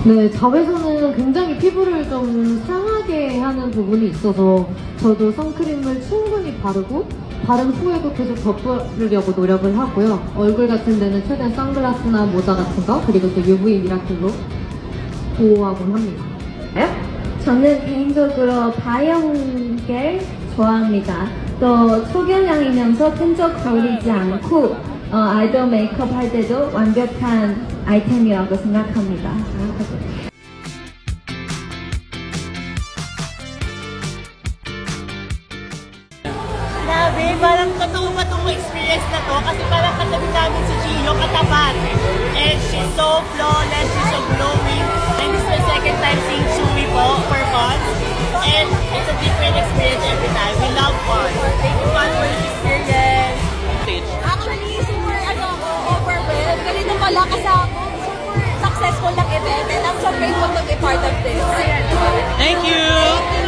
네, 자외선은 굉장히 피부를 좀 상하게 하는 부분이 있어서 저도 선크림을 충분히 바르고 바른 후에도 계속 덧바르려고 노력을 하고요. 얼굴 같은 데는 최대한 선글라스나 모자 같은 거 그리고 또 UV 미라클로 보호하곤 합니다. 저는 개인적으로 바이옴겔 좋아합니다. 또 초경량이면서 끈적거리지 않고 아이돌 메이크업 할 때도 완벽한 아이템이라고 생각합니다. Grabe, parang totoo pa itong experience na to kasi parang katabi namin si Gio katapat. And she's so flawless, she's so glowing. And this is my second time seeing Chewy po for Pons. And it's a different experience every time. We love Pons. Thank you Pons for this experience. Actually, super overwhelmed. Ganito pala kasi ako. Super successful ng event and I'm so grateful to be part of this. Thank you!